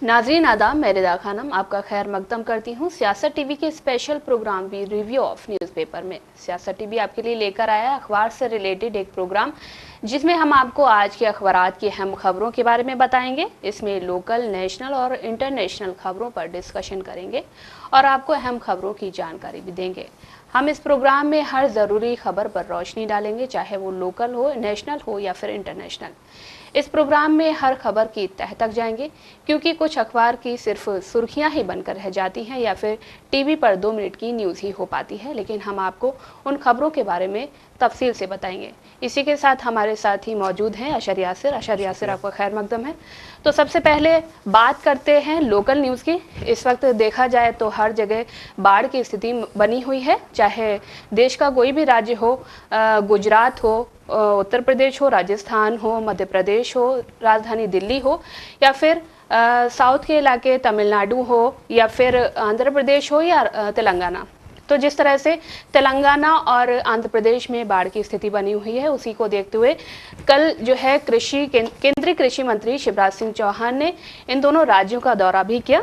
नाजरीन आदाब, मैं रिदा खानम आपका खैर मकदम करती हूँ सियासत टीवी के special program we review of newspaper में। सियासत टीवी आपके लिए लेकर आया अखबार से रिलेटेड एक प्रोग्राम जिसमें हम आपको आज के अखबारात की अहम खबरों के बारे में बताएंगे। इसमें लोकल, नेशनल और इंटरनेशनल खबरों पर डिस्कशन करेंगे और आपको अहम खबरों की जानकारी भी देंगे। हम इस प्रोग्राम में हर ज़रूरी खबर पर रोशनी डालेंगे, चाहे वो लोकल हो, नेशनल हो या फिर इंटरनेशनल। इस प्रोग्राम में हर खबर की तह तक जाएंगे, क्योंकि कुछ अखबार की सिर्फ सुर्खियां ही बनकर रह जाती हैं या फिर टीवी पर 2 मिनट की न्यूज़ ही हो पाती है, लेकिन हम आपको उन खबरों के बारे में तफसील से बताएंगे। इसी के साथ हमारे साथ ही मौजूद हैं अशर यासिर। अशर यासिर, आपका खैर मकदम है। तो सबसे पहले बात करते हैं लोकल न्यूज़ की। इस वक्त देखा जाए तो हर जगह बाढ़ की स्थिति बनी हुई है, चाहे देश का कोई भी राज्य हो, गुजरात हो, उत्तर प्रदेश हो, राजस्थान हो, मध्य प्रदेश हो, राजधानी दिल्ली हो या फिर साउथ के इलाके तमिलनाडु हो या फिर आंध्र प्रदेश हो या तेलंगाना। तो जिस तरह से तेलंगाना और आंध्र प्रदेश में बाढ़ की स्थिति बनी हुई है, उसी को देखते हुए कल जो है केंद्रीय कृषि मंत्री शिवराज सिंह चौहान ने इन दोनों राज्यों का दौरा भी किया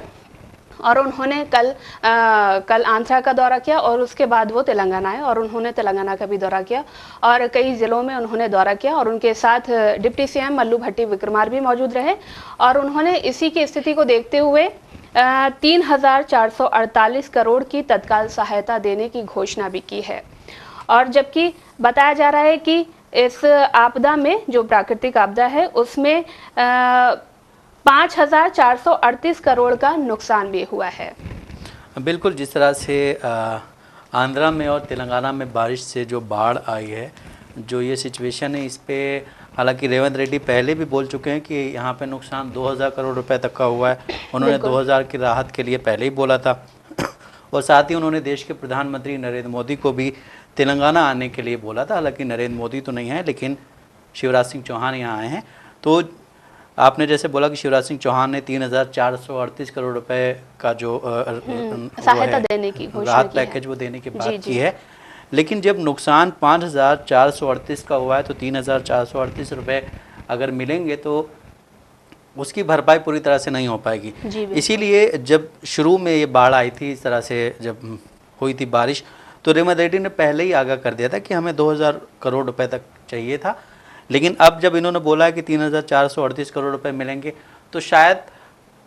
और उन्होंने कल आंध्रा का दौरा किया और उसके बाद वो तेलंगाना आए और उन्होंने तेलंगाना का भी दौरा किया और कई ज़िलों में उन्होंने दौरा किया और उनके साथ डिप्टी सीएम मल्लू भट्टी विक्रमार भी मौजूद रहे और उन्होंने इसी की स्थिति को देखते हुए 3,448 करोड़ की तत्काल सहायता देने की घोषणा भी की है। और जबकि बताया जा रहा है कि इस आपदा में, जो प्राकृतिक आपदा है, उसमें 5,438 करोड़ का नुकसान भी हुआ है। बिल्कुल, जिस तरह से आंध्रा में और तेलंगाना में बारिश से जो बाढ़ आई है, जो ये सिचुएशन है, इस पे हालांकि रेवंत रेड्डी पहले भी बोल चुके हैं कि यहाँ पे नुकसान 2,000 करोड़ रुपए तक का हुआ है। उन्होंने 2,000 की राहत के लिए पहले ही बोला था और साथ ही उन्होंने देश के प्रधानमंत्री नरेंद्र मोदी को भी तेलंगाना आने के लिए बोला था। हालांकि नरेंद्र मोदी तो नहीं है, लेकिन शिवराज सिंह चौहान यहाँ आए हैं। तो आपने जैसे बोला कि शिवराज सिंह चौहान ने 3,438 करोड़ रुपए का जो सहायता देने की घोषणा राहत पैकेज वो देने की बात की है, लेकिन जब नुकसान 5,438 का हुआ है तो 3,438 रुपए अगर मिलेंगे तो उसकी भरपाई पूरी तरह से नहीं हो पाएगी। इसीलिए जब शुरू में ये बाढ़ आई थी, इस तरह से जब हुई थी बारिश, तो रेवंत रेड्डी ने पहले ही आगाह कर दिया था कि हमें 2,000 करोड़ रुपए तक चाहिए था। लेकिन अब जब इन्होंने बोला है कि 3,438 करोड़ रुपए मिलेंगे, तो शायद,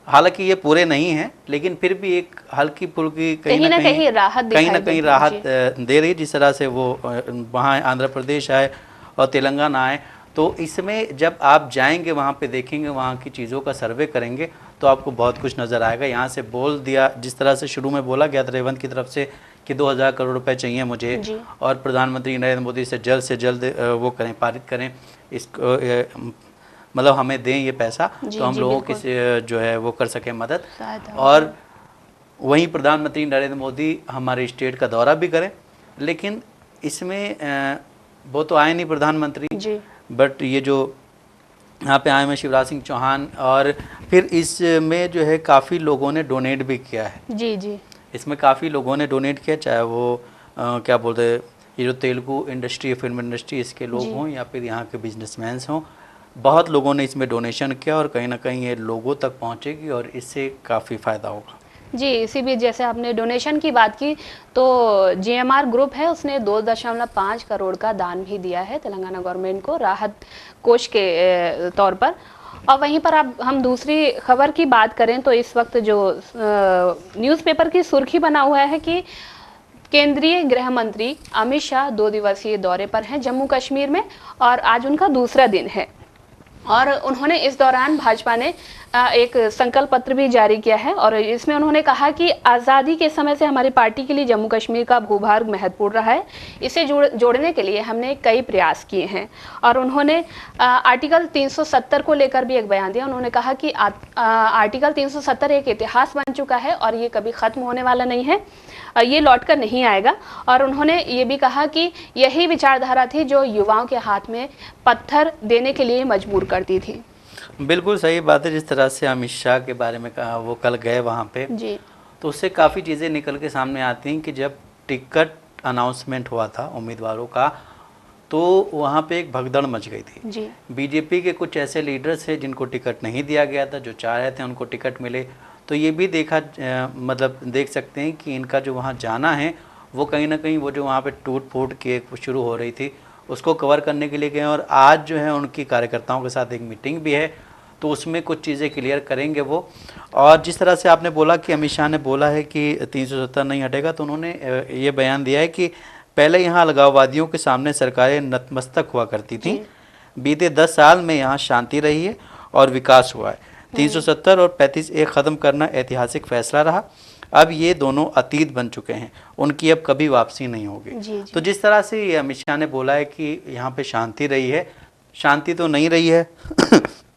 हालांकि ये पूरे नहीं हैं, लेकिन फिर भी एक हल्की फुल्की कहीं ना कहीं राहत दे रही है। जिस तरह से वो वहाँ आंध्र प्रदेश आए और तेलंगाना आए, तो इसमें जब आप जाएंगे वहाँ पे देखेंगे, वहाँ की चीज़ों का सर्वे करेंगे तो आपको बहुत कुछ नज़र आएगा। यहाँ से बोल दिया, जिस तरह से शुरू में बोला गया था रेवंत की तरफ से कि 2,000 करोड़ रुपए चाहिए मुझे और प्रधानमंत्री नरेंद्र मोदी से जल्द वो करें, पारित करें इसको, मतलब हमें दें ये पैसा, तो हम लोगों की जो है वो कर सकें मदद। और वहीं प्रधानमंत्री नरेंद्र मोदी हमारे स्टेट का दौरा भी करें, लेकिन इसमें वो तो आए नहीं प्रधानमंत्री, बट ये जो यहाँ पे आए हैं शिवराज सिंह चौहान, और फिर इसमें जो है काफ़ी लोगों ने डोनेट भी किया है। इसमें काफ़ी लोगों ने डोनेट किया, चाहे वो क्या बोलते हैं, ये जो तेलुगु इंडस्ट्री, फिल्म इंडस्ट्री, इसके लोग हों या फिर यहाँ के बिजनेसमैन हों, बहुत लोगों ने इसमें डोनेशन किया और कहीं ना कहीं ये लोगों तक पहुँचेगी और इससे काफ़ी फ़ायदा होगा। जी, इसी बीच जैसे आपने डोनेशन की बात की, तो जीएमआर ग्रुप है, उसने 2.5 करोड़ का दान भी दिया है तेलंगाना गवर्नमेंट को राहत कोष के तौर पर। और वहीं पर अब हम दूसरी खबर की बात करें तो इस वक्त जो न्यूज़पेपर की सुर्खी बना हुआ है कि केंद्रीय गृह मंत्री अमित शाह 2 दिवसीय दौरे पर हैं जम्मू कश्मीर में और आज उनका दूसरा दिन है और उन्होंने इस दौरान भाजपा ने एक संकल्प पत्र भी जारी किया है और इसमें उन्होंने कहा कि आज़ादी के समय से हमारी पार्टी के लिए जम्मू कश्मीर का भूभाग महत्वपूर्ण रहा है, इसे जोड़ने के लिए हमने कई प्रयास किए हैं। और उन्होंने आर्टिकल 370 को लेकर भी एक बयान दिया। उन्होंने कहा कि आर्टिकल 370 एक इतिहास बन चुका है और ये कभी ख़त्म होने वाला नहीं है, ये लौट कर नहीं आएगा। और उन्होंने ये भी कहा कि यही विचारधारा थी जो युवाओं के हाथ में पत्थर देने के लिए मजबूर करती थी। बिल्कुल सही बात है। जिस तरह से अमित शाह के बारे में कहा, वो कल गए वहाँ पे जी, तो उससे काफ़ी चीज़ें निकल के सामने आती हैं कि जब टिकट अनाउंसमेंट हुआ था उम्मीदवारों का, तो वहाँ पे एक भगदड़ मच गई थी जी। बीजेपी के कुछ ऐसे लीडर्स हैं जिनको टिकट नहीं दिया गया था, जो चाह रहे थे उनको टिकट मिले। तो ये भी देखा मतलब देख सकते हैं कि इनका जो वहाँ जाना है वो कहीं ना कहीं वो जो वहाँ पे टूट फूट की शुरू हो रही थी उसको कवर करने के लिए गए। और आज जो है उनकी कार्यकर्ताओं के साथ एक मीटिंग भी है, तो उसमें कुछ चीज़ें क्लियर करेंगे वो। और जिस तरह से आपने बोला कि अमित शाह ने बोला है कि 370 नहीं हटेगा, तो उन्होंने ये बयान दिया है कि पहले यहाँ अलगाववादियों के सामने सरकारें नतमस्तक हुआ करती थीं, बीते 10 साल में यहाँ शांति रही है और विकास हुआ है। 370 और 35A ख़त्म करना ऐतिहासिक फैसला रहा। अब ये दोनों अतीत बन चुके हैं, उनकी अब कभी वापसी नहीं होगी। तो जिस तरह से ये अमित शाह ने बोला है कि यहाँ पे शांति रही है, शांति तो नहीं रही है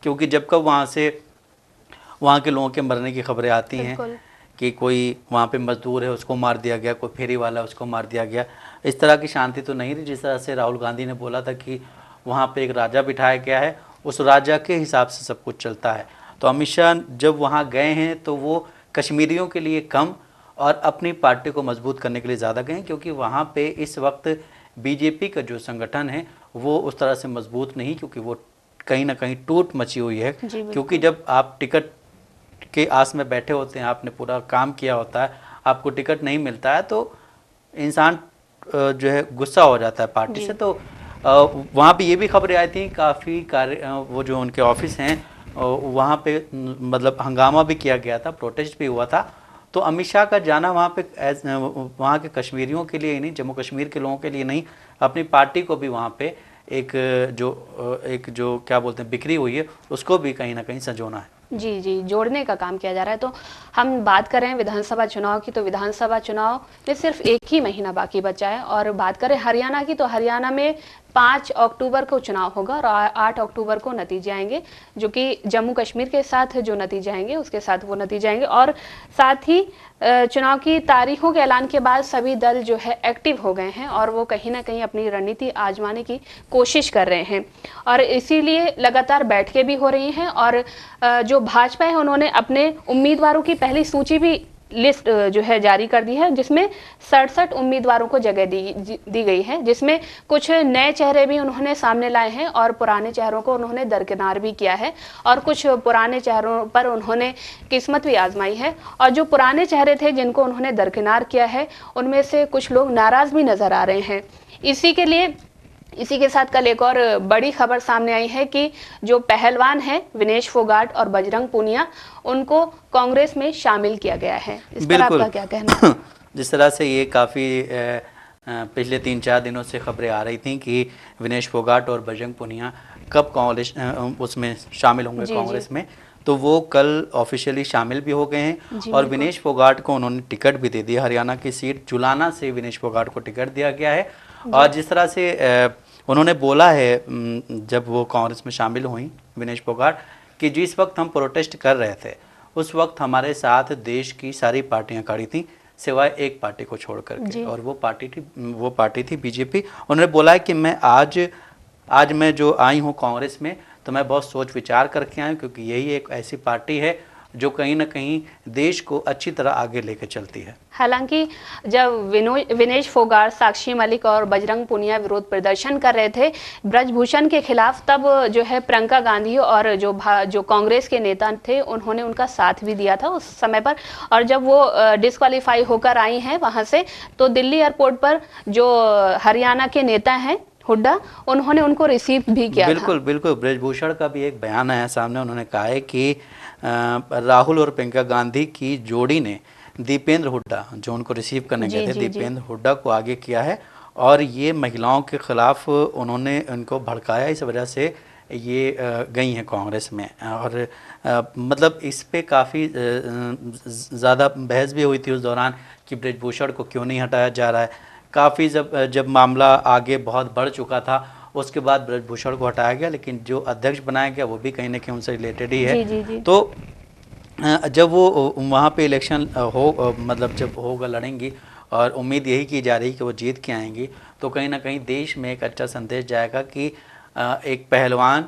क्योंकि जब कब वहाँ के लोगों के मरने की खबरें आती हैं कि कोई वहाँ पे मजदूर है उसको मार दिया गया, कोई फेरी वाला उसको मार दिया गया, इस तरह की शांति तो नहीं रही। जिस तरह से राहुल गांधी ने बोला था कि वहाँ पे एक राजा बिठाया गया है, उस राजा के हिसाब से सब कुछ चलता है। तो अमित शाह जब वहाँ गए हैं तो वो कश्मीरियों के लिए कम और अपनी पार्टी को मजबूत करने के लिए ज़्यादा गए, क्योंकि वहाँ पे इस वक्त बीजेपी का जो संगठन है वो उस तरह से मजबूत नहीं, क्योंकि वो कहीं ना कहीं टूट मची हुई है। क्योंकि जब आप टिकट के आस में बैठे होते हैं, आपने पूरा काम किया होता है, आपको टिकट नहीं मिलता है तो इंसान जो है गुस्सा हो जाता है पार्टी से। तो वहाँ पे ये भी खबरें आई थी काफ़ी वो जो उनके ऑफिस हैं वहाँ पे मतलब हंगामा भी किया गया था, प्रोटेस्ट भी हुआ था। तो अमित शाह का जाना वहाँ पे वहाँ के कश्मीरियों के लिए ही नहीं, जम्मू कश्मीर के लोगों के लिए नहीं, अपनी पार्टी को भी वहाँ पे एक जो क्या बोलते हैं बिखरी हुई है उसको भी कहीं ना कहीं संजोना है। जी जी, जोड़ने का काम किया जा रहा है। तो हम बात करें विधानसभा चुनाव की, तो विधानसभा चुनाव में सिर्फ 1 ही महीना बाकी बचा है। और बात करें हरियाणा की, तो हरियाणा में 5 अक्टूबर को चुनाव होगा और 8 अक्टूबर को नतीजे आएंगे, जो कि जम्मू कश्मीर के साथ जो नतीजे आएंगे उसके साथ वो नतीजे आएंगे। और साथ ही चुनाव की तारीखों के ऐलान के बाद सभी दल जो है एक्टिव हो गए हैं और वो कहीं ना कहीं अपनी रणनीति आजमाने की कोशिश कर रहे हैं। और इसीलिए लगातार बैठकें भी हो रही हैं। और जो भाजपा है उन्होंने अपने उम्मीदवारों की पहली सूची भी लिस्ट जो है जारी कर दी है, जिसमें 67 उम्मीदवारों को जगह दी गई है, जिसमें कुछ नए चेहरे भी उन्होंने सामने लाए हैं और पुराने चेहरों को उन्होंने दरकिनार भी किया है। और कुछ पुराने चेहरों पर उन्होंने किस्मत भी आजमाई है। और जो पुराने चेहरे थे जिनको उन्होंने दरकिनार किया है उनमें से कुछ लोग नाराज भी नजर आ रहे हैं। इसी के साथ कल एक और बड़ी खबर सामने आई है कि जो पहलवान हैं विनेश फोगाट और बजरंग पूनिया, उनको कांग्रेस में शामिल किया गया है। इस पर आपका क्या कहना है? जिस तरह से ये काफ़ी पिछले 3-4 दिनों से खबरें आ रही थी कि विनेश फोगाट और बजरंग पूनिया कब कांग्रेस उसमें शामिल होंगे कांग्रेस में, तो वो कल ऑफिशियली शामिल भी हो गए हैं। और विनेश फोगाट को उन्होंने टिकट भी दे दिया, हरियाणा की सीट जुलाना से विनेश फोगाट को टिकट दिया गया है। और जिस तरह से उन्होंने बोला है जब वो कांग्रेस में शामिल हुई विनेश फोगाट, कि जिस वक्त हम प्रोटेस्ट कर रहे थे उस वक्त हमारे साथ देश की सारी पार्टियां खड़ी थीं सिवाय एक पार्टी को छोड़ करके, और वो पार्टी थी बीजेपी। उन्होंने बोला है कि मैं आज मैं जो आई हूँ कांग्रेस में तो मैं बहुत सोच विचार करके आई हूँ, क्योंकि यही एक ऐसी पार्टी है जो कहीं ना कहीं देश को अच्छी तरह आगे लेकर चलती है। हालांकि जब विनेश फोगाट, साक्षी मलिक और बजरंग पूनिया विरोध प्रदर्शन कर रहे थे ब्रजभूषण के खिलाफ, तब जो है प्रियंका गांधी और जो कांग्रेस के नेता थे उन्होंने उनका साथ भी दिया था उस समय पर। और जब वो डिस्क्वालीफाई होकर आई हैं वहां से, तो दिल्ली एयरपोर्ट पर जो हरियाणा के नेता हैं हुड्डा, उन्होंने उनको रिसीव भी किया। बिल्कुल बिल्कुल, ब्रजभूषण का भी एक बयान आया सामने। उन्होंने कहा है कि राहुल और प्रियंका गांधी की जोड़ी ने दीपेंद्र हुड्डा, जो उनको रिसीव करने गए थे, दीपेंद्र हुड्डा को आगे किया है और ये महिलाओं के खिलाफ उन्होंने उनको भड़काया, इस वजह से ये गई हैं कांग्रेस में। और मतलब इस पे काफ़ी ज़्यादा बहस भी हुई थी उस दौरान कि ब्रजभूषण को क्यों नहीं हटाया जा रहा है। काफ़ी जब मामला आगे बहुत बढ़ चुका था उसके बाद ब्रजभूषण को हटाया गया, लेकिन जो अध्यक्ष बनाया गया वो भी कहीं ना कहीं उनसे रिलेटेड ही है। जी। तो जब वो वहाँ पे इलेक्शन मतलब जब होगा, लड़ेंगी और उम्मीद यही की जा रही कि वो जीत के आएंगी, तो कहीं ना कहीं देश में एक अच्छा संदेश जाएगा कि एक पहलवान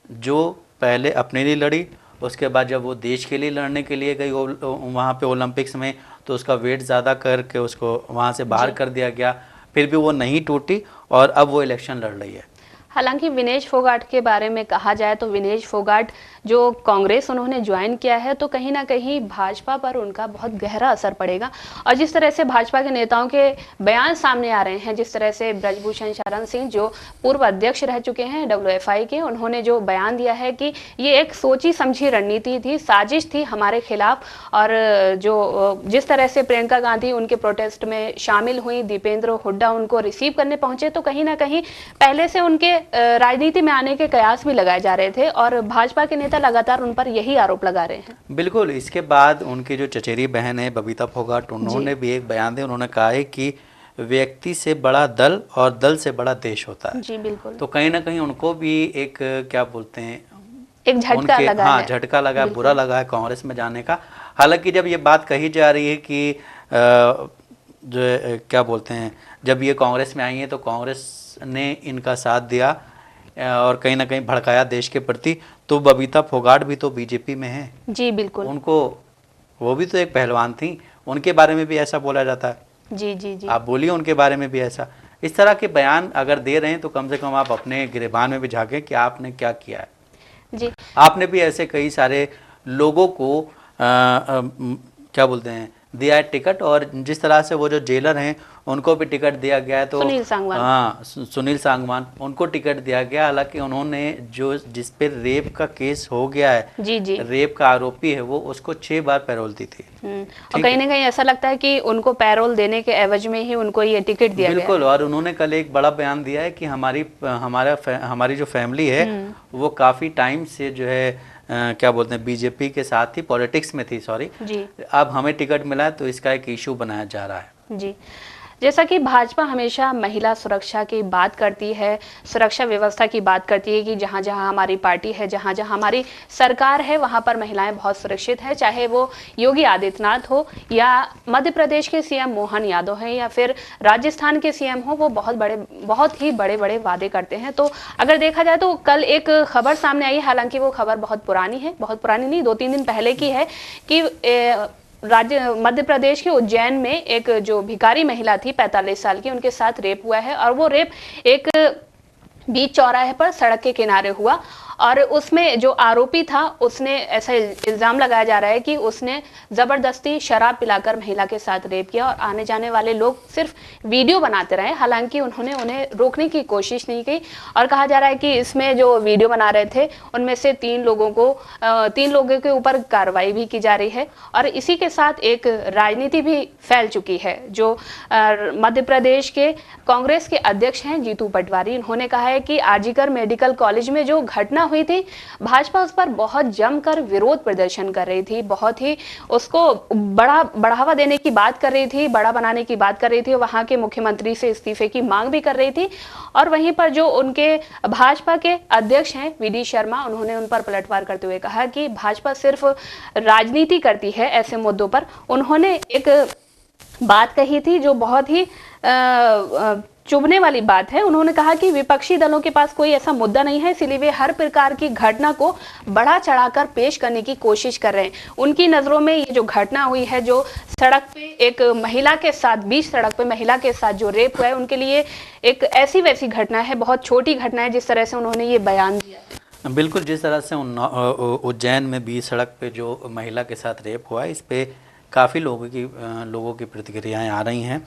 जो पहले अपने लिए लड़ी, उसके बाद जब वो देश के लिए लड़ने के लिए गई वहाँ पे ओलंपिक्स में, तो उसका वेट ज़्यादा करके उसको वहाँ से बाहर कर दिया गया, फिर भी वो नहीं टूटी और अब वो इलेक्शन लड़ रही है। हालांकि विनेश फोगाट के बारे में कहा जाए तो विनेश फोगाट जो कांग्रेस उन्होंने ज्वाइन किया है तो कहीं ना कहीं भाजपा पर उनका बहुत गहरा असर पड़ेगा। और जिस तरह से भाजपा के नेताओं के बयान सामने आ रहे हैं, जिस तरह से ब्रजभूषण शरण सिंह जो पूर्व अध्यक्ष रह चुके हैं WFI के, उन्होंने जो बयान दिया है कि ये एक सोची समझी रणनीति थी, साजिश थी हमारे खिलाफ। और जो जिस तरह से प्रियंका गांधी उनके प्रोटेस्ट में शामिल हुई, दीपेंद्र हुड्डा उनको रिसीव करने पहुंचे, तो कहीं ना कहीं पहले से उनके राजनीति में आने के कयास भी लगाए जा रहे थे और भाजपा के नेता लगातार उन पर यही आरोप लगा रहे हैं। बिल्कुल। इसके बाद उनकी जो चचेरी बहन है बबीता फोगाट, उन्होंने भी एक बयान दिया। उन्होंने कहा है कि व्यक्ति से बड़ा दल और दल से बड़ा देश होता है। जी बिल्कुल। तो कहीं ना कहीं उनको भी एक क्या बोलते हैं, एक झटका लगा है। हाँ, झटका लगा, बुरा लगा है कांग्रेस में जाने का। हालांकि जब ये बात कही जा रही है कि जो क्या बोलते हैं, जब ये कांग्रेस में आई है तो कांग्रेस ने इनका साथ दिया और कहीं ना कहीं भड़काया देश के प्रति, तो बबीता फोगाट भी तो बीजेपी में है। जी बिल्कुल। उनको, वो भी तो एक पहलवान थी, उनके बारे में भी ऐसा बोला जाता है। जी जी जी, आप बोलिए उनके बारे में भी ऐसा। इस तरह के बयान अगर दे रहे हैं तो कम से कम आप अपने गिरेबान में भी झांकें कि आपने क्या किया है। जी, आपने भी ऐसे कई सारे लोगों को क्या बोलते हैं, दिया है टिकट, और जिस तरह से वो जो जेलर हैं उनको भी टिकट दिया गया है। तो सुनील सांगवान, हाँ, सुनील सांगवान, उनको टिकट दिया गया। हालांकि उन्होंने जो जिस पे रेप का केस हो गया है, जी जी, रेप का आरोपी है वो, उसको 6 बार पैरोल दी थी। और कहीं ना कहीं ऐसा लगता है कि उनको पैरोल देने के एवज में ही उनको ये टिकट दिया गया। बिल्कुल। और उन्होंने कल एक बड़ा बयान दिया है कि हमारी जो फैमिली है वो काफ़ी टाइम से जो है क्या बोलते हैं, बीजेपी के साथ थी, पॉलिटिक्स में थी, सॉरी जी। अब हमें टिकट मिला है तो इसका एक इशू बनाया जा रहा है। जी, जैसा कि भाजपा हमेशा महिला सुरक्षा की बात करती है, सुरक्षा व्यवस्था की बात करती है कि जहां जहां हमारी पार्टी है, जहां जहां हमारी सरकार है, वहां पर महिलाएं बहुत सुरक्षित है। चाहे वो योगी आदित्यनाथ हो या मध्य प्रदेश के सीएम मोहन यादव हैं या फिर राजस्थान के सीएम हो, वो बहुत ही बड़े बड़े वादे करते हैं। तो अगर देखा जाए तो कल एक खबर सामने आई, हालांकि वो खबर बहुत पुरानी है, बहुत पुरानी नहीं, 2-3 दिन पहले की है, कि मध्य प्रदेश के उज्जैन में एक जो भिखारी महिला थी 45 साल की, उनके साथ रेप हुआ है। और वो रेप एक बीच चौराहे पर सड़क के किनारे हुआ और उसमें जो आरोपी था उसने ऐसा इल्जाम लगाया जा रहा है कि उसने जबरदस्ती शराब पिलाकर महिला के साथ रेप किया और आने जाने वाले लोग सिर्फ वीडियो बनाते रहे। हालांकि उन्होंने उन्हें रोकने की कोशिश नहीं की और कहा जा रहा है कि इसमें जो वीडियो बना रहे थे उनमें से 3 लोगों के ऊपर कार्रवाई भी की जा रही है। और इसी के साथ एक राजनीति भी फैल चुकी है। जो मध्य प्रदेश के कांग्रेस के अध्यक्ष हैं जीतू पटवारी, उन्होंने कहा है कि आरजीकर मेडिकल कॉलेज में जो घटना हुई थी, भाजपा उस पर बहुत जमकर विरोध प्रदर्शन कर रही थी, बहुत ही उसको बढ़ावा देने की बात कर रही थी, बड़ा बनाने की बात कर रही थी, वहां के मुख्यमंत्री से इस्तीफे की मांग भी कर रही थी। और वहीं पर जो उनके भाजपा के अध्यक्ष हैं वीडी शर्मा, उन्होंने उन पर पलटवार करते हुए कहा कि भाजपा सिर्फ राजनीति करती है ऐसे मुद्दों पर। उन्होंने एक बात कही थी जो बहुत ही चुभने वाली बात है। उन्होंने कहा कि विपक्षी दलों के पास कोई ऐसा मुद्दा नहीं है, इसीलिए वे हर प्रकार की घटना को बढ़ा चढ़ाकर पेश करने की कोशिश कर रहे हैं। उनकी नजरों में ये जो घटना हुई है, जो सड़क पे एक महिला के साथ, बीच सड़क पे महिला के साथ जो रेप हुआ है, उनके लिए एक ऐसी वैसी घटना है, बहुत छोटी घटना है, जिस तरह से उन्होंने ये बयान दिया। बिल्कुल, जिस तरह से उज्जैन में बीच सड़क पे जो महिला के साथ रेप हुआ है, इस पे काफ़ी लोगों की प्रतिक्रियाएं आ रही हैं।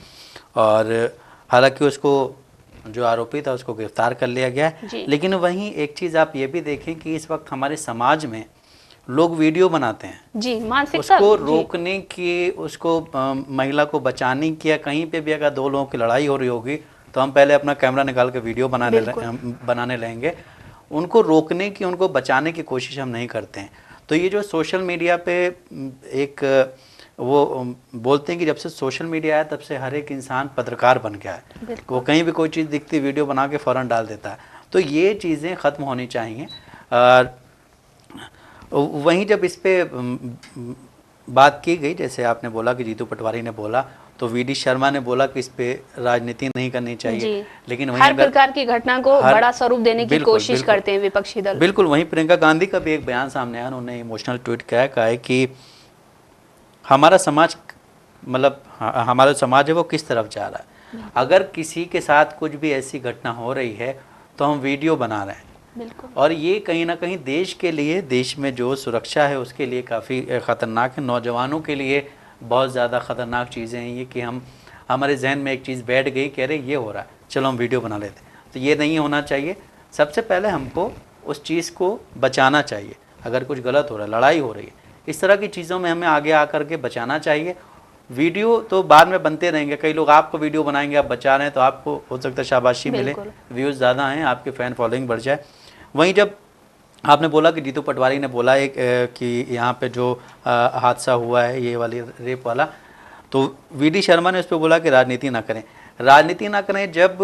और हालांकि उसको, जो आरोपी था, उसको गिरफ्तार कर लिया गया है। लेकिन वहीं एक चीज़ आप ये भी देखें कि इस वक्त हमारे समाज में लोग वीडियो बनाते हैं जी, मानसिकता उसको रोकने की, उसको महिला को बचाने की, या कहीं पे भी अगर 2 लोगों की लड़ाई हो रही होगी तो हम पहले अपना कैमरा निकाल के वीडियो बनाने लगेंगे। उनको रोकने की, उनको बचाने की कोशिश हम नहीं करते हैं। तो ये जो सोशल मीडिया पे एक वो बोलते हैं कि जब से सोशल मीडिया आया तब से हर एक इंसान पत्रकार बन गया है। वो कहीं भी कोई चीज़ दिखती, वीडियो बना के फ़ौरन डाल देता है। तो ये चीज़ें ख़त्म होनी चाहिए। वहीं जब इस पे बात की गई, जैसे आपने बोला कि जीतू पटवारी ने बोला, तो वीडी शर्मा ने बोला कि इस पे राजनीति नहीं करनी चाहिए। लेकिन वहीं हर प्रकार की घटना को बड़ा स्वरूप देने की कोशिश करते हैं विपक्षी दल। बिल्कुल। वहीं प्रियंका गांधी का भी एक बयान सामने आया, उन्होंने इमोशनल ट्वीट किया, कहा है कि हमारा समाज, मतलब हमारा समाज है वो किस तरफ जा रहा है। अगर किसी के साथ कुछ भी ऐसी घटना हो रही है तो हम वीडियो बना रहे हैं। बिल्कुल। और ये कहीं ना कहीं देश के लिए, देश में जो सुरक्षा है उसके लिए काफ़ी ख़तरनाक है। नौजवानों के लिए बहुत ज़्यादा ख़तरनाक चीज़ें हैं ये कि हमारे जहन में एक चीज़ बैठ गई कि अरे ये हो रहा है, चलो हम वीडियो बना लेते हैं। तो ये नहीं होना चाहिए। सबसे पहले हमको उस चीज़ को बचाना चाहिए। अगर कुछ गलत हो रहा है, लड़ाई हो रही है, इस तरह की चीज़ों में हमें आगे आकर के बचाना चाहिए। वीडियो तो बाद में बनते रहेंगे। कई लोग आपको वीडियो बनाएंगे, आप बचा रहे हैं, तो आपको हो सकता है शाबाशी मिले, व्यूज़ ज़्यादा हैं, आपके फ़ैन फॉलोइंग बढ़ जाए। वहीं जब आपने बोला कि जीतू पटवारी ने बोला एक कि यहाँ पे जो हादसा हुआ है ये वाली रेप वाला, तो वीडी शर्मा ने उस पर बोला कि राजनीति ना करें, राजनीति ना करें। जब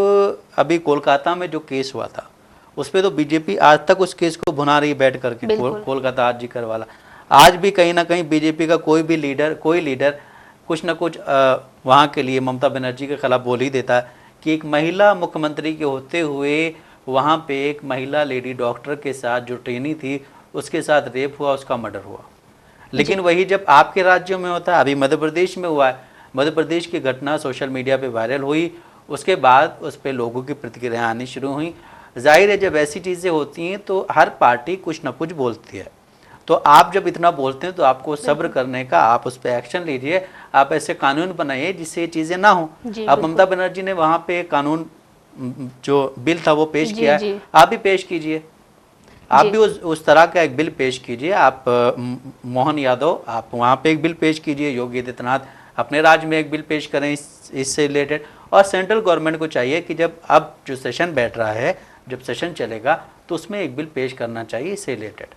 अभी कोलकाता में जो केस हुआ था उस पर तो बीजेपी आज तक उस केस को भुना रही बैठ करके, कोलकाता आरजीकर वाला। आज भी कहीं ना कहीं बीजेपी का कोई लीडर कुछ ना कुछ वहाँ के लिए ममता बनर्जी के खिलाफ बोल ही देता है कि एक महिला मुख्यमंत्री के होते हुए वहाँ पे एक महिला लेडी डॉक्टर के साथ जो ट्रेनी थी उसके साथ रेप हुआ, उसका मर्डर हुआ। लेकिन वही जब आपके राज्यों में होता है, अभी मध्य प्रदेश में हुआ है, मध्य प्रदेश की घटना सोशल मीडिया पे वायरल हुई, उसके बाद उस पर लोगों की प्रतिक्रिया आनी शुरू हुई। जाहिर है जब ऐसी चीज़ें होती हैं तो हर पार्टी कुछ ना कुछ बोलती है। तो आप जब इतना बोलते हैं तो आपको सब्र करने का, आप उस पर एक्शन लीजिए, आप ऐसे कानून बनाइए जिससे ये चीज़ें ना हो। अब ममता बनर्जी ने वहाँ पे कानून जो बिल था वो पेश किया है, आप भी पेश कीजिए, आप भी उस तरह का एक बिल पेश कीजिए। आप मोहन यादव, आप वहाँ पे एक बिल पेश कीजिए, योगी आदित्यनाथ अपने राज्य में एक बिल पेश करें इससे रिलेटेड। और सेंट्रल गवर्नमेंट को चाहिए कि जब अब जो सेशन बैठ रहा है, जब सेशन चलेगा तो उसमें एक बिल पेश करना चाहिए इससे रिलेटेड।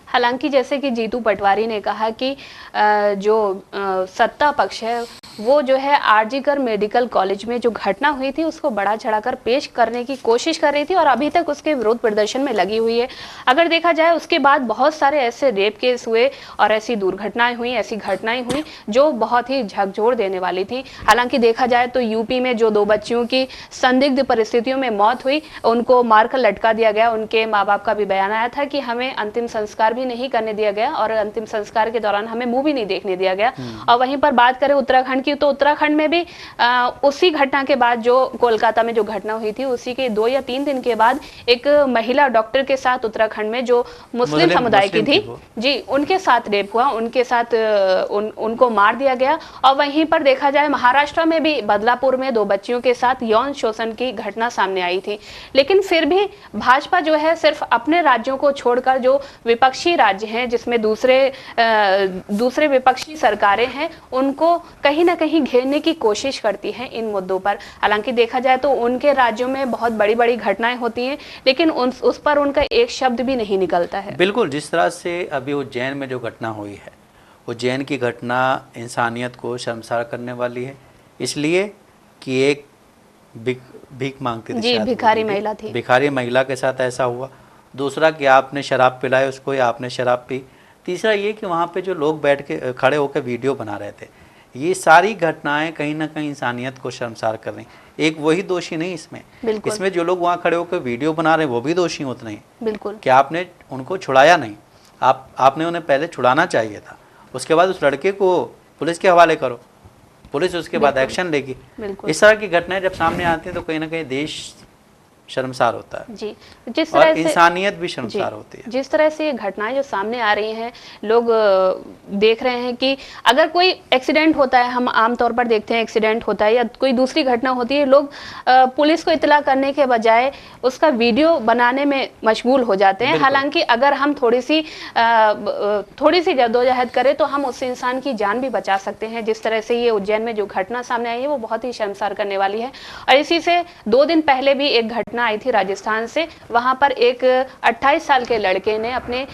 हालांकि जैसे कि जीतू पटवारी ने कहा कि जो सत्ता पक्ष है वो जो है आरजीकर मेडिकल कॉलेज में जो घटना हुई थी उसको बढ़ा चढ़ाकर पेश करने की कोशिश कर रही थी और अभी तक उसके विरोध प्रदर्शन में लगी हुई है। अगर देखा जाए उसके बाद बहुत सारे ऐसे रेप केस हुए और ऐसी दुर्घटनाएं हुई, ऐसी घटनाएं हुई जो बहुत ही झकझोर देने वाली थी। हालांकि देखा जाए तो यूपी में जो 2 बच्चियों की संदिग्ध परिस्थितियों में मौत हुई, उनको मारकर लटका दिया गया। उनके माँ बाप का भी बयान आया था कि हमें अंतिम संस्कार भी नहीं करने दिया गया और अंतिम संस्कार के दौरान हमें मुंह भी नहीं देखने दिया गया। और वहीं पर बात करें उत्तराखंड की, तो उत्तराखंड में भी उसी घटना के बाद जो कोलकाता में जो घटना हुई थी उसी के 2 या 3 दिन के बाद एक महिला डॉक्टर के साथ उत्तराखंड में जो मुस्लिम समुदाय की थी जी, उनके साथ रेप हुआ, उनके साथ उनको मार दिया गया। और वहीं पर देखा जाए महाराष्ट्र में भी बदलापुर में 2 बच्चियों के साथ यौन शोषण की घटना सामने आई थी। लेकिन फिर भी भाजपा जो है सिर्फ अपने राज्यों को छोड़कर जो विपक्षी राज्य हैं जिसमें दूसरे विपक्षी सरकारें हैं उनको कहीं ना कहीं घेरने की कोशिश करती है इन मुद्दों पर। हालांकि देखा जाए तो उनके राज्यों में बहुत बड़ी बड़ी घटनाएं होती हैं लेकिन उस पर उनका एक शब्द भी नहीं निकलता है। बिल्कुल, जिस तरह से अभी उज्जैन में जो घटना हुई है, उज्जैन की घटना इंसानियत को शर्मसार करने वाली है, इसलिए कि एक भीख मांगती थी, जी, भिखारी महिला थी, भिखारी महिला के साथ ऐसा हुआ। दूसरा कि आपने शराब पिलाई उसको या आपने शराब पी। तीसरा ये कि वहाँ पे जो लोग बैठ के खड़े होकर वीडियो बना रहे थे। ये सारी घटनाएं कहीं ना कहीं इंसानियत को शर्मसार कर रही। एक वही दोषी नहीं इसमें जो लोग वहाँ खड़े होकर वीडियो बना रहे हैं वो भी दोषी होते नहीं। बिल्कुल, कि आपने उनको छुड़ाया नहीं, आपने उन्हें पहले छुड़ाना चाहिए था, उसके बाद उस लड़के को पुलिस के हवाले करो, पुलिस उसके बाद एक्शन लेगी। इस तरह की घटनाएं जब सामने आती हैं तो कहीं ना कहीं देश शर्मसार होता है जी। जिस तरह से इंसानियत भी शर्मसार होती है। जिस तरह से ये घटनाएं जो सामने आ रही हैं, लोग देख रहे हैं कि अगर कोई एक्सीडेंट होता है, हम आमतौर पर देखते हैं एक्सीडेंट होता है या कोई दूसरी घटना होती है, लोग पुलिस को इत्तला करने के बजाय उसका वीडियो बनाने में मशगूल हो जाते हैं। हालांकि अगर हम थोड़ी सी जद्दोजहद करें तो हम उस इंसान की जान भी बचा सकते हैं। जिस तरह से ये उज्जैन में जो घटना सामने आई है वो बहुत ही शर्मसार करने वाली है। और इसी से 2 दिन पहले भी एक घटना आई थी राजस्थान से। वहां पर एक 28 साल के लड़के ने अपने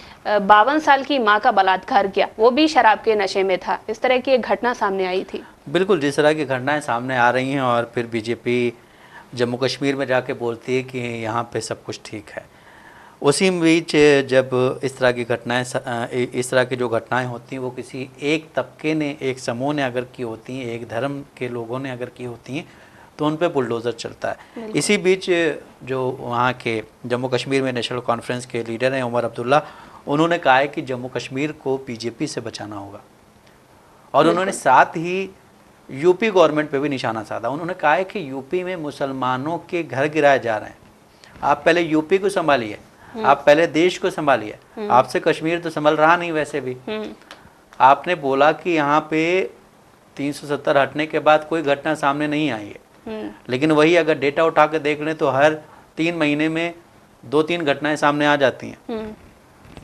52 साल की मां का बलात्कार किया, वो भी शराब के नशे में था। इस तरह की एक घटना सामने आई थी। बिल्कुल, जिस तरह की घटनाएं सामने आ रही हैं और फिर बीजेपी जम्मू कश्मीर में जाके बोलती है कि यहाँ पे सब कुछ ठीक है। उसी बीच जब इस तरह की घटनाएं, इस तरह की जो घटनाएं होती हैं वो किसी एक तबके ने, एक समूह ने अगर की होती हैं, एक धर्म के लोगों ने अगर की होती हैं तो उन पे बुलडोज़र चलता है। इसी बीच जो वहाँ के जम्मू कश्मीर में नेशनल कॉन्फ्रेंस के लीडर हैं उमर अब्दुल्ला, उन्होंने कहा है कि जम्मू कश्मीर को बीजेपी से बचाना होगा। और उन्होंने साथ ही यूपी गवर्नमेंट पे भी निशाना साधा। उन्होंने कहा है कि यूपी में मुसलमानों के घर गिराए जा रहे हैं, आप पहले यूपी को संभालिए, आप पहले देश को संभालिए, आपसे कश्मीर तो संभल रहा नहीं। वैसे भी आपने बोला कि यहाँ पे 370 हटने के बाद कोई घटना सामने नहीं आई है, लेकिन वही अगर डेटा उठा के देख लें तो हर 3 महीने में 2-3 घटनाएं सामने आ जाती हैं।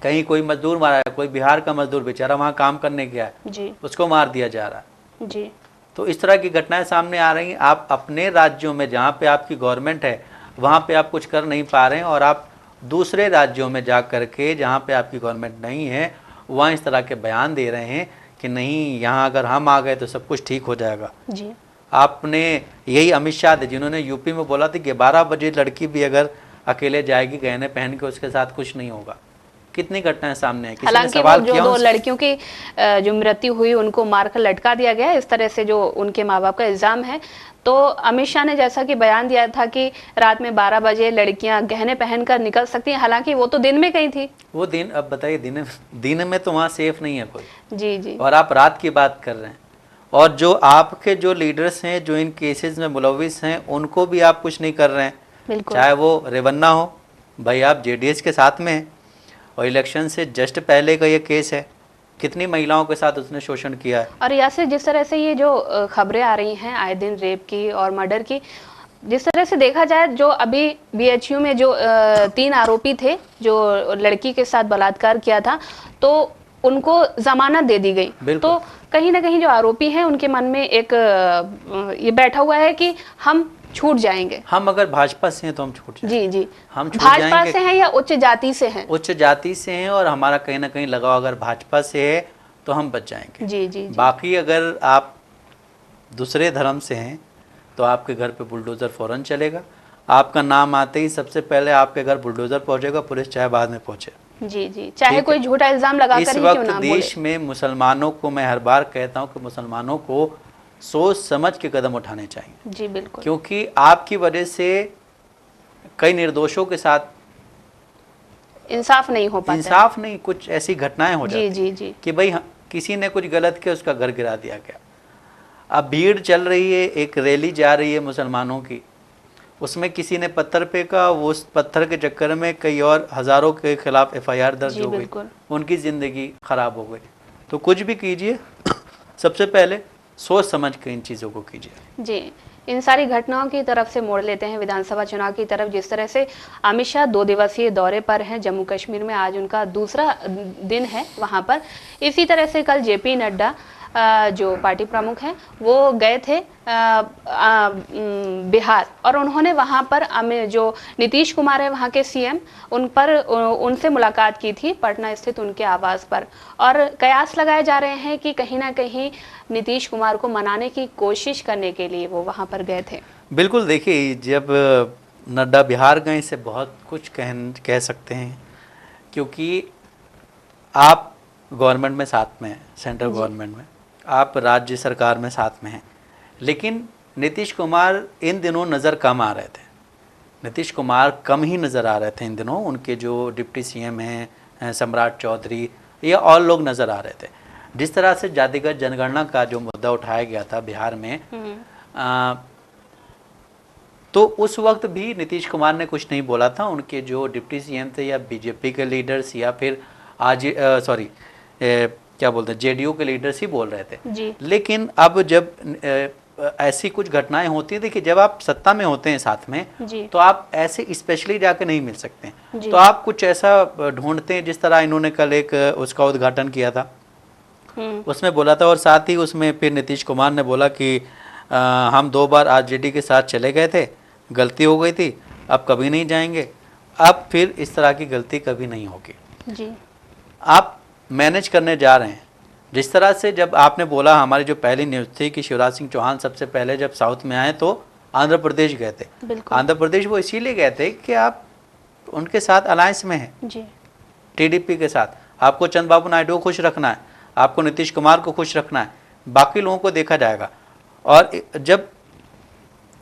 कहीं कोई मजदूर मारा है, कोई बिहार का मजदूर बेचारा वहाँ काम करने गया है, उसको मार दिया जा रहा है जी। तो इस तरह की घटनाएं सामने आ रही हैं। आप अपने राज्यों में जहाँ पे आपकी गवर्नमेंट है वहाँ पे आप कुछ कर नहीं पा रहे हैं, और आप दूसरे राज्यों में जा करके जहाँ पे आपकी गवर्नमेंट नहीं है वहाँ इस तरह के बयान दे रहे हैं कि नहीं, यहाँ अगर हम आ गए तो सब कुछ ठीक हो जाएगा जी। आपने यही अमित शाह थे जिन्होंने यूपी में बोला था कि 12 बजे लड़की भी अगर अकेले जाएगी गहने पहन के, उसके साथ कुछ नहीं होगा। कितनी घटनाएं सामने है। हालांकि जो 2 लड़कियों की जो मृत्यु हुई उनको मारकर लटका दिया गया, इस तरह से जो उनके माँ बाप का इल्जाम है। तो अमित शाह ने जैसा कि बयान दिया था कि रात में 12 बजे लड़कियां गहने पहनकर निकल सकती हैं, हालांकि वो तो दिन में गई थी। वो दिन, अब बताइए, दिन में तो वहाँ सेफ नहीं है कोई जी जी, और आप रात की बात कर रहे हैं। और जो आपके जो लीडर्स हैं जो इन केसेस में मुलविस हैं उनको भी आप कुछ नहीं कर रहे हैं। चाहे वो रेवन्ना हो, भाई आप जेडीएस के साथ में हैं, और इलेक्शन से जस्ट पहले का ये केस है, कितनी महिलाओं के साथ उसने शोषण किया है। और यासिर, जिस तरह से ये जो खबरें आ रही हैं आए दिन रेप की और मर्डर की, जिस तरह से देखा जाए, जो अभी बीएचयू में जो 3 आरोपी थे जो लड़की के साथ बलात्कार किया था, तो उनको जमानत दे दी गई। तो कहीं ना कहीं जो आरोपी हैं उनके मन में एक ये बैठा हुआ है कि हम छूट जाएंगे। हम अगर भाजपा से हैं तो हम छूट जाएंगे। जी जी, हम भाजपा से हैं या उच्च जाति से हैं? उच्च जाति से हैं, और हमारा कहीं ना कहीं लगाव अगर भाजपा से है तो हम बच जाएंगे। जी जी, बाकी अगर आप दूसरे धर्म से हैं तो आपके घर पे बुलडोजर फौरन चलेगा। आपका नाम आते ही सबसे पहले आपके घर बुलडोजर पहुंचेगा, पुलिस चाहे बाद में पहुंचे। जी जी, चाहे कोई झूठा इल्जाम लगाकर ही क्यों ना बोले। देश में मुसलमानों को, मैं हर बार कहता हूँ कि मुसलमानों को सोच समझ के कदम उठाने चाहिए। जी बिल्कुल, क्योंकि आपकी वजह से कई निर्दोषों के साथ इंसाफ नहीं हो पाता, इंसाफ नहीं, कुछ ऐसी घटनाएं हो जाती जी जी कि भाई किसी ने कुछ गलत किया, उसका घर गिरा दिया गया। अब भीड़ चल रही है, एक रैली जा रही है मुसलमानों की, उसमें किसी ने पत्थर फेंका, वो उस पत्थर के चक्कर में कई और हजारों के खिलाफ FIR दर्ज हो गई, उनकी ज़िंदगी खराब हो गई। तो कुछ भी कीजिए सबसे पहले सोच समझ के इन चीज़ों को कीजिए। जी, इन सारी घटनाओं की तरफ से मोड़ लेते हैं विधानसभा चुनाव की तरफ। जिस तरह से अमित शाह 2 दिवसीय दौरे पर हैं जम्मू कश्मीर में, आज उनका दूसरा दिन है वहां पर। इसी तरह से कल JP नड्डा जो पार्टी प्रमुख हैं वो गए थे बिहार, और उन्होंने वहां पर जो नीतीश कुमार है वहां के CM, उनसे मुलाकात की थी पटना स्थित उनके आवास पर। और कयास लगाए जा रहे हैं कि कहीं ना कहीं नीतीश कुमार को मनाने की कोशिश करने के लिए वो वहां पर गए थे। बिल्कुल, देखिए, जब नड्डा बिहार गए इससे बहुत कुछ कह सकते हैं, क्योंकि आप गवर्नमेंट में साथ में हैं, सेंट्रल गवर्नमेंट में, आप राज्य सरकार में साथ में हैं, लेकिन नीतीश कुमार इन दिनों नज़र कम आ रहे थे। नीतीश कुमार कम ही नज़र आ रहे थे इन दिनों। उनके जो डिप्टी CM हैं सम्राट चौधरी, ये और लोग नज़र आ रहे थे। जिस तरह से जातिगत जनगणना का जो मुद्दा उठाया गया था बिहार में, तो उस वक्त भी नीतीश कुमार ने कुछ नहीं बोला था। उनके जो डिप्टी CM थे या BJP के लीडर्स या फिर क्या बोलते हैं JDU के लीडर्स ही बोल रहे थे जी। लेकिन अब जब ऐसी कुछ घटनाएं होती है, देखिए, जब आप सत्ता में होते हैं साथ में जी, तो आप ऐसे स्पेशली जाके नहीं मिल सकते, तो आप कुछ ऐसा ढूंढते हैं। जिस तरह इन्होंने कल एक उसका उद्घाटन किया था, उसमें बोला था, और साथ ही उसमें फिर नीतीश कुमार ने बोला कि हम 2 बार RJD के साथ चले गए थे, गलती हो गई थी, अब कभी नहीं जाएंगे, अब फिर इस तरह की गलती कभी नहीं होगी जी। आप मैनेज करने जा रहे हैं। जिस तरह से जब आपने बोला, हमारी जो पहली न्यूज़ थी कि शिवराज सिंह चौहान सबसे पहले जब साउथ में आए तो आंध्र प्रदेश गए थे। आंध्र प्रदेश वो इसीलिए गए थे कि आप उनके साथ अलायंस में हैं जी, TDP के साथ। आपको चंद्रबाबू नायडू को खुश रखना है, आपको नीतीश कुमार को खुश रखना है, बाकी लोगों को देखा जाएगा। और जब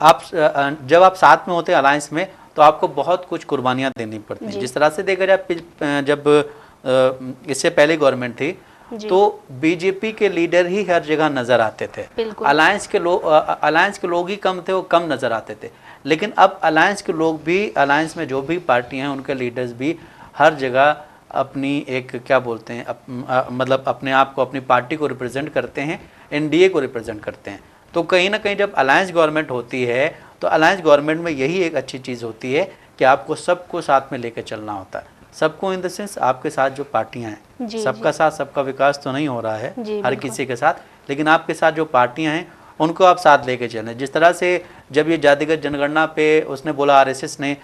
आप साथ में होते हैं अलायंस में, तो आपको बहुत कुछ कुर्बानियाँ देनी पड़ती हैं। जिस तरह से देखा जाए, जब इससे पहले गवर्नमेंट थी तो बीजेपी के लीडर ही हर जगह नजर आते थे। अलायंस के लोग ही कम थे, वो कम नजर आते थे। लेकिन अब अलायंस के लोग भी, अलायंस में जो भी पार्टियां हैं उनके लीडर्स भी हर जगह अपनी एक क्या बोलते हैं मतलब अपने आप को, अपनी पार्टी को रिप्रेजेंट करते हैं, एनडीए को रिप्रेजेंट करते हैं। तो कहीं ना कहीं जब अलायंस गवर्नमेंट होती है तो अलायंस गवर्नमेंट में यही एक अच्छी चीज़ होती है कि आपको सबको साथ में लेकर चलना होता है। सबको इन द सेंस आपके साथ जो पार्टियां हैं, सबका साथ सबका विकास तो नहीं हो रहा है हर किसी के साथ, लेकिन आपके साथ जो पार्टियां हैं उनको आप साथ लेके चलें। जिस तरह से जब ये जातिगत जनगणना पे उसने बोला आरएसएस ने,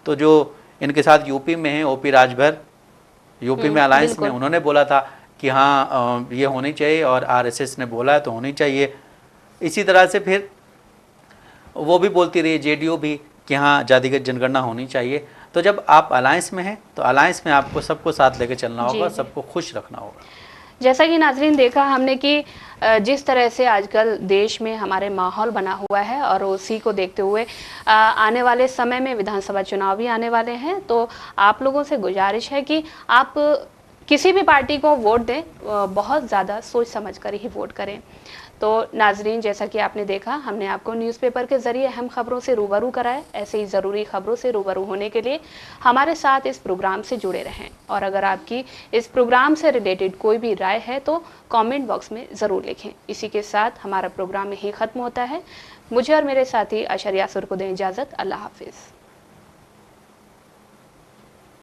तो जो इनके साथ यूपी में है ओपी राजभर, यूपी में अलायंस में, उन्होंने बोला था कि हाँ ये होनी चाहिए और आरएसएस ने बोला है तो होनी चाहिए। इसी तरह से फिर वो भी बोलती रही, जेडीयू भी, कि हाँ जातिगत जनगणना होनी चाहिए। तो जब आप अलायंस में हैं तो अलायंस में आपको सबको साथ लेकर चलना होगा, सबको खुश रखना होगा। जैसा कि नाजरीन देखा हमने कि जिस तरह से आजकल देश में हमारे माहौल बना हुआ है और उसी को देखते हुए आने वाले समय में विधानसभा चुनाव भी आने वाले हैं, तो आप लोगों से गुजारिश है कि आप किसी भी पार्टी को वोट दें, बहुत ज़्यादा सोच समझ कर ही वोट करें। तो नाजरीन जैसा कि आपने देखा, हमने आपको न्यूज़पेपर के ज़रिए अहम खबरों से रूबरू कराए। ऐसे ही ज़रूरी खबरों से रूबरू होने के लिए हमारे साथ इस प्रोग्राम से जुड़े रहें। और अगर आपकी इस प्रोग्राम से रिलेटेड कोई भी राय है तो कमेंट बॉक्स में ज़रूर लिखें। इसी के साथ हमारा प्रोग्राम यहीं ख़त्म होता है। मुझे और मेरे साथी अशर यासुर को दें इजाज़त। अल्लाह हाफिज़।